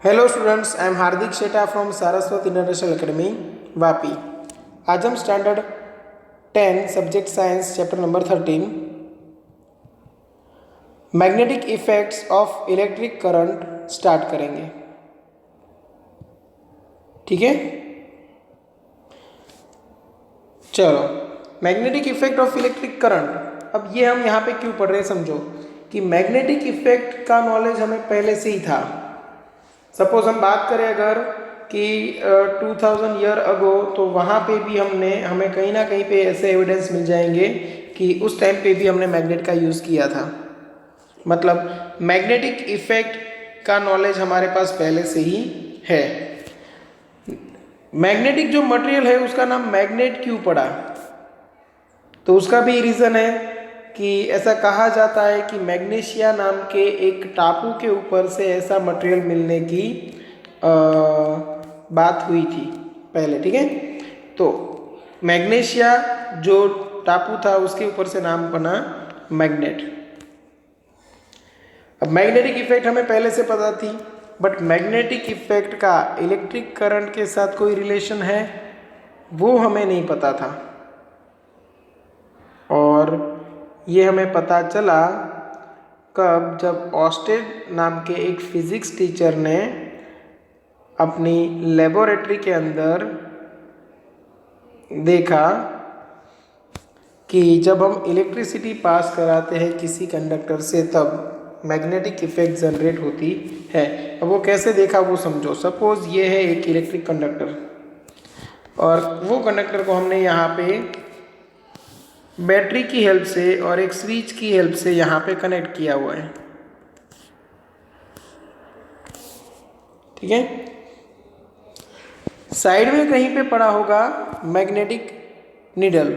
Hello students, I am Hardik Sheta from Saraswat international academy Vapi. आज हम standard 10 subject science chapter number 13 magnetic effects of electric current start करेंगे। ठीक है, चलो। Magnetic effect of electric current, अब ये हम यहाँ पे क्यों पढ़ रहे हैं समझो कि मैग्नेटिक इफेक्ट का नॉलेज हमें पहले से ही था। सपोज हम बात करें अगर कि 2000 ईयर अगो, तो वहाँ पे भी हमें कहीं ना कहीं पे ऐसे एविडेंस मिल जाएंगे कि उस टाइम पे भी हमने मैग्नेट का यूज़ किया था। मतलब मैग्नेटिक इफेक्ट का नॉलेज हमारे पास पहले से ही है। मैग्नेटिक जो मटेरियल है उसका नाम मैग्नेट क्यों पड़ा, तो उसका भी रीज़न है कि ऐसा कहा जाता है कि मैग्नीशिया नाम के एक टापू के ऊपर से ऐसा मटेरियल मिलने की बात हुई थी पहले। ठीक है, तो मैग्नीशिया जो टापू था उसके ऊपर से नाम बना मैग्नेट। अब मैग्नेटिक इफेक्ट हमें पहले से पता थी, बट मैग्नेटिक इफेक्ट का इलेक्ट्रिक करंट के साथ कोई रिलेशन है वो हमें नहीं पता था। और ये हमें पता चला कब, जब ऑस्टेड नाम के एक फिजिक्स टीचर ने अपनी लेबोरेटरी के अंदर देखा कि जब हम इलेक्ट्रिसिटी पास कराते हैं किसी कंडक्टर से तब मैग्नेटिक इफेक्ट जनरेट होती है। अब वो कैसे देखा वो समझो। सपोज ये है एक इलेक्ट्रिक कंडक्टर और वो कंडक्टर को हमने यहाँ पे बैटरी की हेल्प से और एक स्विच की हेल्प से यहाँ पे कनेक्ट किया हुआ है। ठीक है, साइड में कहीं पे पड़ा होगा मैग्नेटिक नीडल,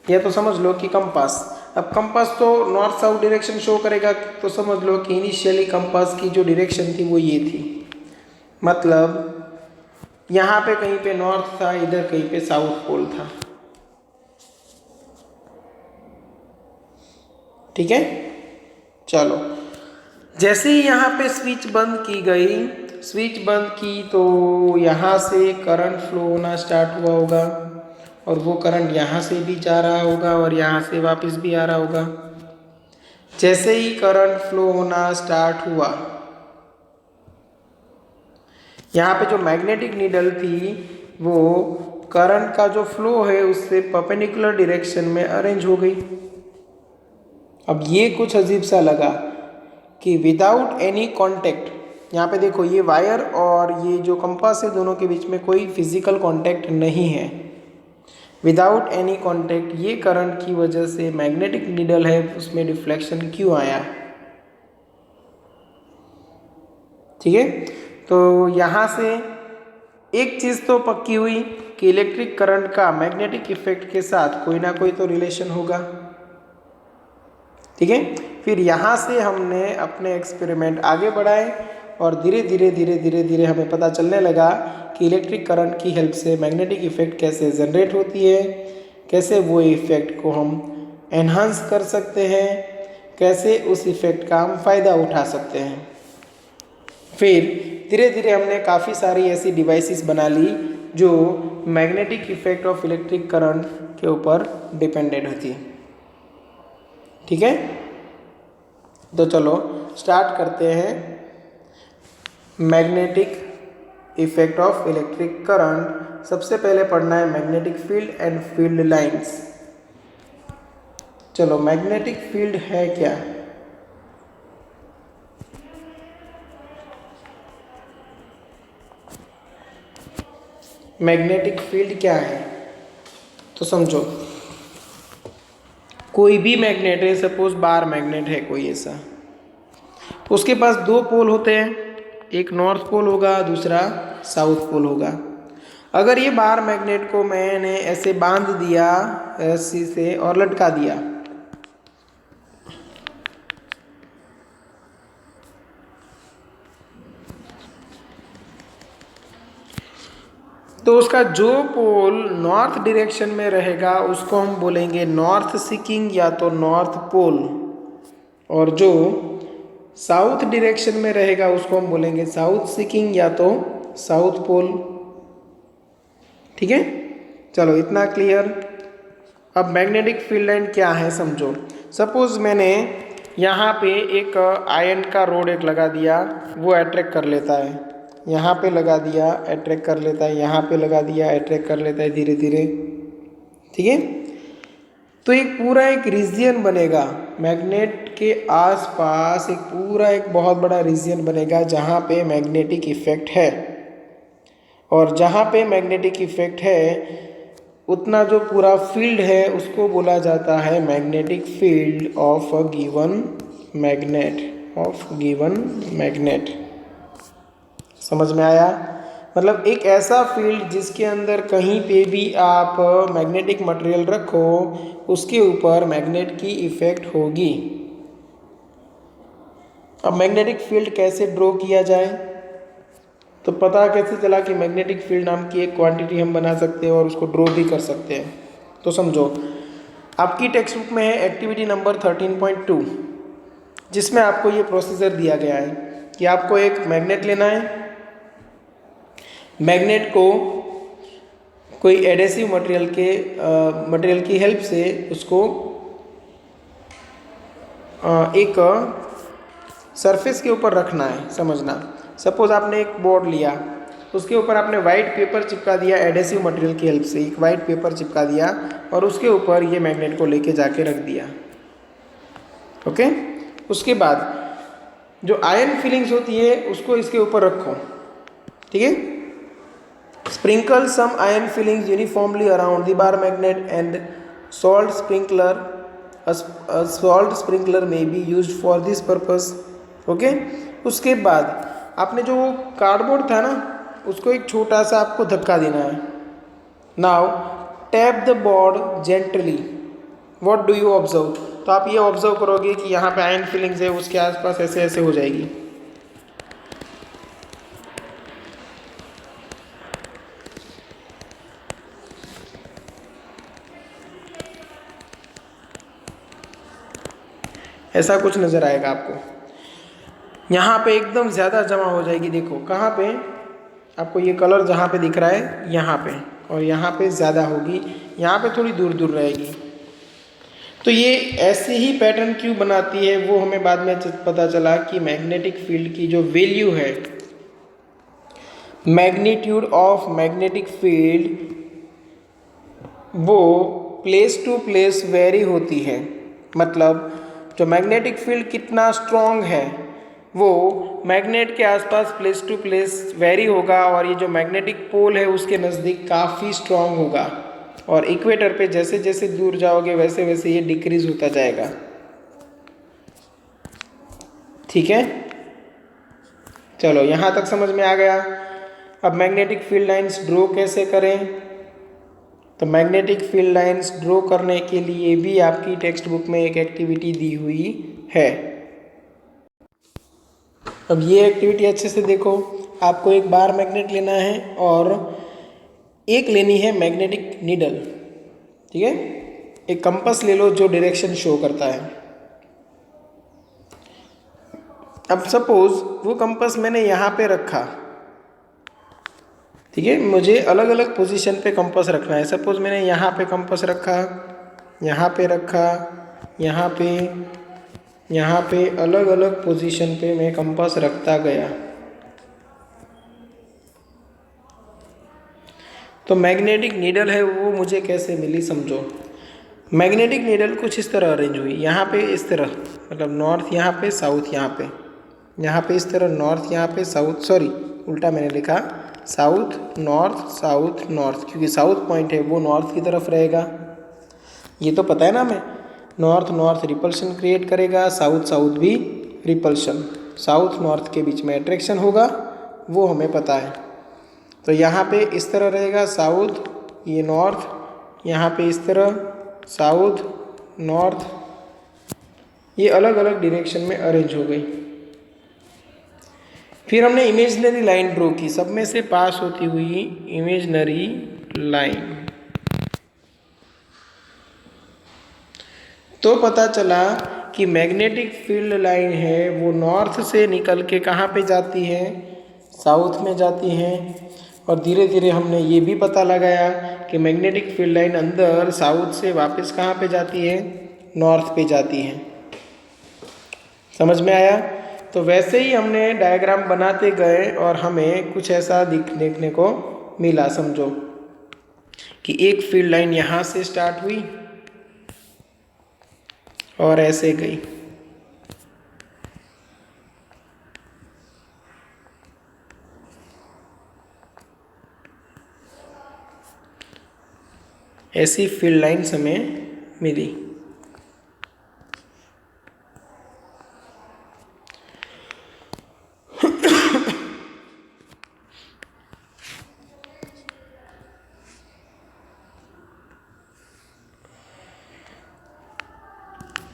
या तो समझ लो कि कंपास। अब कंपास तो नॉर्थ साउथ डायरेक्शन शो करेगा, तो समझ लो कि इनिशियली कंपास की जो डायरेक्शन थी वो ये थी। मतलब यहाँ पे कहीं पे नॉर्थ था, इधर कहीं पे साउथ पोल था। ठीक है, चलो। जैसे ही यहाँ पे स्विच बंद की गई, स्विच बंद की तो यहाँ से करंट फ्लो होना स्टार्ट हुआ होगा और वो करंट यहाँ से भी जा रहा होगा और यहाँ से वापस भी आ रहा होगा। जैसे ही करंट फ्लो होना स्टार्ट हुआ, यहाँ पे जो मैग्नेटिक नीडल थी वो करंट का जो फ्लो है उससे परपेंडिकुलर डायरेक्शन में अरेंज हो गई। अब ये कुछ अजीब सा लगा कि विदाउट एनी कांटेक्ट, यहाँ पे देखो ये वायर और ये जो कंपास है दोनों के बीच में कोई फिजिकल कांटेक्ट नहीं है। विदाउट एनी कांटेक्ट ये करंट की वजह से मैग्नेटिक नीडल है उसमें डिफ्लेक्शन क्यों आया। ठीक है, तो यहाँ से एक चीज़ तो पक्की हुई कि इलेक्ट्रिक करंट का मैग्नेटिक इफेक्ट के साथ कोई ना कोई तो रिलेशन होगा। ठीक है, फिर यहाँ से हमने अपने एक्सपेरिमेंट आगे बढ़ाए और धीरे धीरे हमें पता चलने लगा कि इलेक्ट्रिक करंट की हेल्प से मैग्नेटिक इफेक्ट कैसे जनरेट होती है, कैसे वो इफेक्ट को हम एनहांस कर सकते हैं, कैसे उस इफेक्ट का हम फ़ायदा उठा सकते हैं। फिर धीरे धीरे हमने काफ़ी सारी ऐसी डिवाइसेस बना ली जो magnetic effect of electric current के ऊपर डिपेंडेंट होती है। ठीक है, तो चलो स्टार्ट करते हैं magnetic effect of electric current. सबसे पहले पढ़ना है magnetic field and field lines. चलो, मैग्नेटिक फील्ड है क्या? मैग्नेटिक फील्ड क्या है तो समझो, कोई भी मैग्नेट है, सपोज बार मैग्नेट है कोई ऐसा, उसके पास दो पोल होते हैं, एक नॉर्थ पोल होगा दूसरा साउथ पोल होगा। अगर ये बार मैग्नेट को मैंने ऐसे बांध दिया रस्सी से और लटका दिया, तो उसका जो पोल नॉर्थ डायरेक्शन में रहेगा उसको हम बोलेंगे नॉर्थ सीकिंग या तो नॉर्थ पोल, और जो साउथ डायरेक्शन में रहेगा उसको हम बोलेंगे साउथ सीकिंग या तो साउथ पोल। ठीक है, चलो इतना क्लियर। अब मैग्नेटिक फील्ड लाइन क्या है समझो। सपोज मैंने यहाँ पे एक आयरन का रोड एक लगा दिया, वो अट्रैक्ट कर लेता है, यहाँ पे लगा दिया अट्रैक्ट कर लेता है, यहाँ पे लगा दिया अट्रैक्ट कर लेता है धीरे धीरे। ठीक है, तो एक पूरा एक रीजन बनेगा मैग्नेट के आसपास, एक पूरा एक बहुत बड़ा रीजन बनेगा जहाँ पे मैग्नेटिक इफेक्ट है। और जहाँ पे मैग्नेटिक इफेक्ट है उतना जो पूरा फील्ड है उसको बोला जाता है magnetic field of a given magnet. समझ में आया? मतलब एक ऐसा फील्ड जिसके अंदर कहीं पे भी आप मैग्नेटिक मटेरियल रखो उसके ऊपर मैग्नेट की इफेक्ट होगी। अब मैग्नेटिक फील्ड कैसे ड्रॉ किया जाए, तो पता कैसे चला कि मैग्नेटिक फील्ड नाम की एक क्वांटिटी हम बना सकते हैं और उसको ड्रॉ भी कर सकते हैं। तो समझो, आपकी टेक्स्ट बुक में है एक्टिविटी नंबर 13.2, जिसमें आपको ये प्रोसीजर दिया गया है कि आपको एक मैग्नेट लेना है, मैग्नेट को कोई एडेसिव मटेरियल की हेल्प से उसको एक सरफेस के ऊपर रखना है। समझना, सपोज आपने एक बोर्ड लिया, उसके ऊपर आपने वाइट पेपर चिपका दिया एडेसिव मटेरियल की हेल्प से, एक वाइट पेपर चिपका दिया और उसके ऊपर ये मैग्नेट को लेके जाके रख दिया। ओके, उसके बाद जो आयन फिलिंग्स होती है उसको इसके ऊपर रखो। ठीक है, sprinkle some iron filings uniformly around the bar magnet and salt sprinkler may be used for this purpose. Okay, उसके बाद आपने जो कार्डबोर्ड था ना उसको एक छोटा सा आपको धक्का देना है। Now tap the board gently, what do you observe? तो आप ये ऑब्जर्व करोगे कि यहाँ पे आयन फिलिंग्स है, उसके आसपास ऐसे ऐसे हो जाएगी। ऐसा कुछ नजर आएगा आपको, यहाँ पे एकदम ज़्यादा जमा हो जाएगी। देखो कहाँ पे आपको ये कलर जहाँ पे दिख रहा है यहाँ पे, और यहाँ पे ज़्यादा होगी, यहाँ पे थोड़ी दूर दूर रहेगी। तो ये ऐसे ही पैटर्न क्यों बनाती है वो हमें बाद में पता चला कि मैग्नेटिक फील्ड की जो वैल्यू है, मैग्नीट्यूड ऑफ मैग्नेटिक फील्ड, वो प्लेस टू प्लेस वेरी होती है। मतलब जो मैग्नेटिक फील्ड कितना स्ट्रॉन्ग है वो मैग्नेट के आसपास प्लेस टू प्लेस वेरी होगा, और ये जो मैग्नेटिक पोल है उसके नज़दीक काफ़ी स्ट्रॉन्ग होगा, और इक्वेटर पे जैसे जैसे दूर जाओगे वैसे वैसे ये डिक्रीज होता जाएगा। ठीक है, चलो यहाँ तक समझ में आ गया। अब मैग्नेटिक फील्ड लाइंस ड्रॉ कैसे करें, तो मैग्नेटिक फील्ड लाइंस ड्रॉ करने के लिए भी आपकी टेक्स्ट बुक में एक एक्टिविटी दी हुई है। अब ये एक्टिविटी अच्छे से देखो, आपको एक बार मैग्नेट लेना है और एक लेनी है मैग्नेटिक नीडल। ठीक है, एक कंपास ले लो जो डायरेक्शन शो करता है। अब सपोज वो कंपास मैंने यहाँ पे रखा, ठीक है, मुझे अलग अलग पोजीशन पे कंपास रखना है। सपोज मैंने यहाँ पे कंपास रखा, यहाँ पे रखा, यहाँ पे अलग अलग पोजीशन पे मैं कंपास रखता गया। तो मैग्नेटिक नीडल है वो मुझे कैसे मिली समझो। मैग्नेटिक नीडल कुछ इस तरह अरेंज हुई, यहाँ पे इस तरह, मतलब नॉर्थ यहाँ पे, साउथ यहाँ पे, यहाँ पे इस तरह नॉर्थ, यहाँ पे साउथ, सॉरी उल्टा मैंने लिखा, साउथ नॉर्थ, क्योंकि साउथ पॉइंट है वो नॉर्थ की तरफ रहेगा। ये तो पता है ना हमें, नॉर्थ रिपल्शन क्रिएट करेगा, साउथ भी रिपल्शन, साउथ नॉर्थ के बीच में अट्रैक्शन होगा, वो हमें पता है। तो यहाँ पे इस तरह रहेगा साउथ, ये नॉर्थ, यहाँ पे इस तरह साउथ नॉर्थ, ये अलग अलग डायरेक्शन में अरेंज हो गई। फिर हमने इमेजिनरी लाइन ड्रॉ की, सब में से पास होती हुई इमेजिनरी लाइन। तो पता चला कि मैग्नेटिक फील्ड लाइन है वो नॉर्थ से निकल के कहाँ पे जाती है, साउथ में जाती है। और धीरे धीरे हमने ये भी पता लगाया कि मैग्नेटिक फील्ड लाइन अंदर साउथ से वापस कहाँ पे जाती है, नॉर्थ पे जाती है। समझ में आया? तो वैसे ही हमने डायग्राम बनाते गए और हमें कुछ ऐसा देखने को मिला। समझो कि एक फील्ड लाइन यहाँ से स्टार्ट हुई और ऐसे गई, ऐसी फील्ड लाइन्स हमें मिली।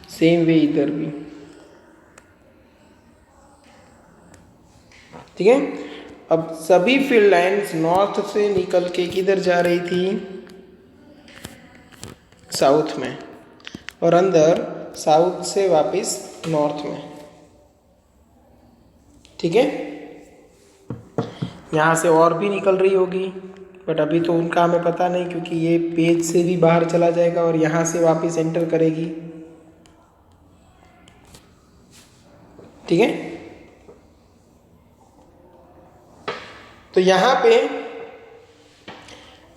सेम वे इधर भी, ठीक है। अब सभी फील्ड लाइंस नॉर्थ से निकल के किधर जा रही थी, साउथ में, और अंदर साउथ से वापस नॉर्थ में, ठीक है। यहाँ से और भी निकल रही होगी, बट अभी तो उनका हमें पता नहीं, क्योंकि ये पेज से भी बाहर चला जाएगा और यहाँ से वापस एंटर करेगी, ठीक है। तो यहाँ पे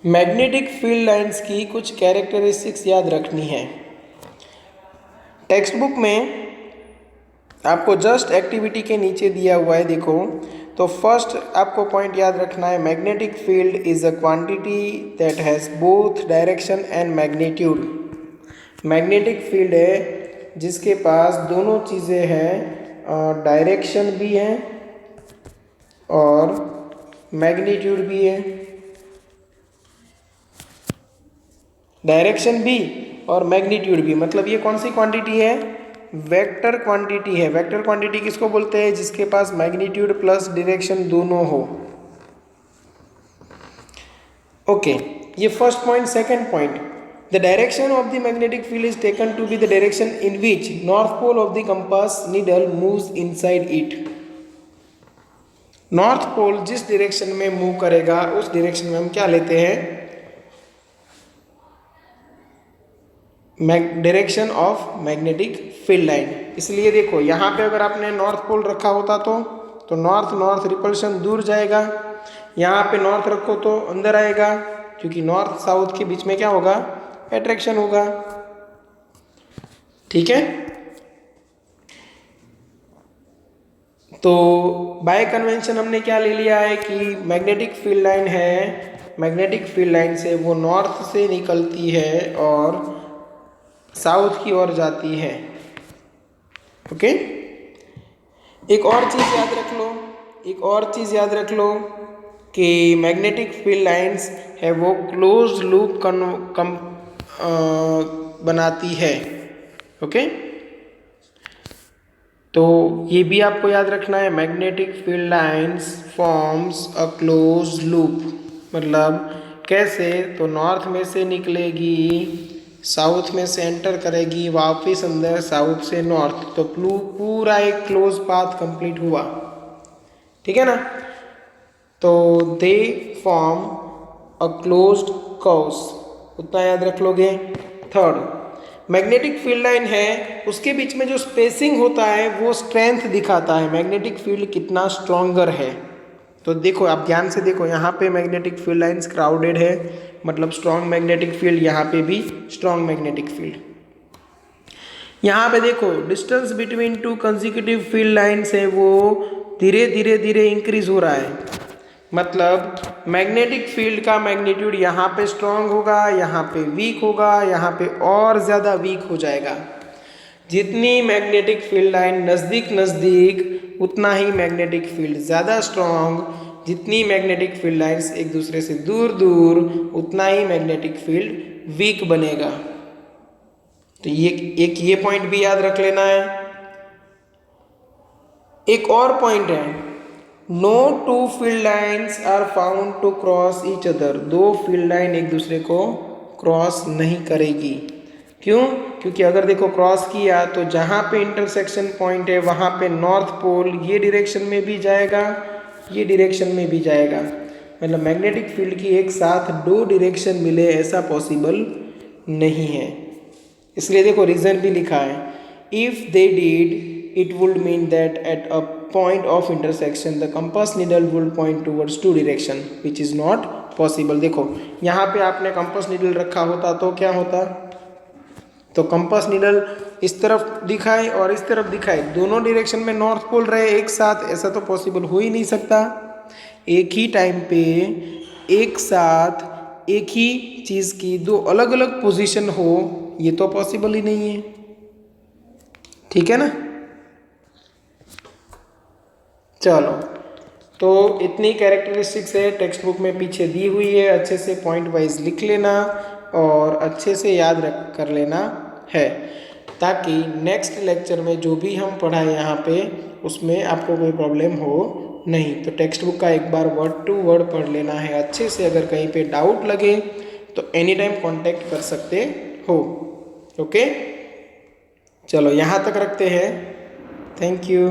मैग्नेटिक फील्ड लाइंस की कुछ कैरेक्टरिस्टिक्स याद रखनी है। टेक्स्ट बुक में आपको जस्ट एक्टिविटी के नीचे दिया हुआ है, देखो। तो फर्स्ट आपको पॉइंट याद रखना है, magnetic field is a quantity that has both direction and magnitude. Magnetic field है जिसके पास दोनों चीज़ें हैं, डायरेक्शन भी है और मैग्नीट्यूड भी है। डायरेक्शन भी और मैग्नीट्यूड भी, मतलब ये कौन सी क्वांटिटी है, वेक्टर क्वांटिटी है। वेक्टर क्वांटिटी किसको बोलते हैं, जिसके पास मैग्नीट्यूड प्लस डायरेक्शन दोनों हो। ओके, ये first point. Second point, the direction of the magnetic field is taken to be the direction in which north pole of the compass needle moves inside it. North pole जिस direction में move करेगा उस direction में हम क्या लेते हैं, direction of magnetic field line. इसलिए देखो यहाँ पे अगर आपने नॉर्थ पोल रखा होता तो नॉर्थ नॉर्थ रिपल्शन दूर जाएगा, यहाँ पे नॉर्थ रखो तो अंदर आएगा, क्योंकि नॉर्थ साउथ के बीच में क्या होगा, अट्रैक्शन होगा, ठीक है। तो बाय कन्वेंशन हमने क्या ले लिया है कि मैग्नेटिक फील्ड लाइन है, मैग्नेटिक फील्ड लाइन से वो नॉर्थ से निकलती है और साउथ की ओर जाती है। ओके, एक और चीज़ याद रख लो, एक और चीज़ याद रख लो कि मैग्नेटिक फील्ड लाइंस है वो क्लोज लूप बनाती है। ओके, तो ये भी आपको याद रखना है, magnetic field lines forms a close loop. मतलब कैसे, तो नॉर्थ में से निकलेगी, साउथ में से एंटर करेगी, वापस अंदर साउथ से नॉर्थ, तो पूरा एक क्लोज पाथ कंप्लीट हुआ, ठीक है ना। तो they form a closed curves, उतना याद रख लोगे। थर्ड, मैग्नेटिक फील्ड लाइन है उसके बीच में जो स्पेसिंग होता है वो स्ट्रेंथ दिखाता है, मैग्नेटिक फील्ड कितना स्ट्रॉन्गर है। तो देखो, आप ध्यान से देखो, यहाँ पे मैग्नेटिक फील्ड लाइंस क्राउडेड है, मतलब स्ट्रॉन्ग मैग्नेटिक फील्ड, यहाँ पे भी स्ट्रॉन्ग मैग्नेटिक फील्ड। यहाँ पे देखो, distance between two consecutive field lines है वो धीरे धीरे धीरे इंक्रीज हो रहा है। मतलब मैग्नेटिक फील्ड का मैग्नीट्यूड यहाँ पे स्ट्रॉन्ग होगा, यहाँ पे वीक होगा, यहाँ पे और ज़्यादा वीक हो जाएगा। जितनी मैग्नेटिक फील्ड लाइन नज़दीक नज़दीक उतना ही मैग्नेटिक फील्ड ज़्यादा स्ट्रॉन्ग, जितनी मैग्नेटिक फील्ड लाइन्स एक दूसरे से दूर दूर उतना ही मैग्नेटिक फील्ड वीक बनेगा। तो ये पॉइंट भी याद रख लेना है। एक और पॉइंट है, no two field lines are found to cross each other. दो फील्ड लाइन एक दूसरे को क्रॉस नहीं करेगी। क्यों? क्योंकि अगर देखो क्रॉस किया तो जहाँ पे इंटरसेक्शन पॉइंट है वहाँ पे नॉर्थ पोल ये डायरेक्शन में भी जाएगा, ये डायरेक्शन में भी जाएगा। मतलब मैग्नेटिक फील्ड की एक साथ दो डायरेक्शन मिले ऐसा पॉसिबल नहीं है। इसलिए देखो रीज़न भी लिखा है, if they did it would mean that at a point of intersection the compass needle would point towards two direction which is not possible. देखो यहाँ पे आपने कंपास नीडल रखा होता तो क्या होता, तो कंपास नीडल इस तरफ दिखाए और इस तरफ दिखाए, दोनों डायरेक्शन में नॉर्थ पोल रहे एक साथ, ऐसा तो पॉसिबल हो ही नहीं सकता। एक ही टाइम पे एक साथ एक ही चीज़ की दो अलग अलग पोजीशन हो, ये तो पॉसिबल ही नहीं है। ठीक है ना। चलो, तो इतनी कैरेक्टरिस्टिक्स है टेक्स्ट बुक में पीछे दी हुई है, अच्छे से पॉइंट वाइज लिख लेना और अच्छे से याद रख कर लेना है, ताकि नेक्स्ट लेक्चर में जो भी हम पढ़ाए यहाँ पे उसमें आपको कोई प्रॉब्लम हो नहीं। तो टेक्स्ट बुक का एक बार वर्ड टू वर्ड पढ़ लेना है अच्छे से। अगर कहीं पे डाउट लगे तो एनी टाइम कॉन्टेक्ट कर सकते हो। ओके, चलो यहाँ तक रखते हैं। Thank you.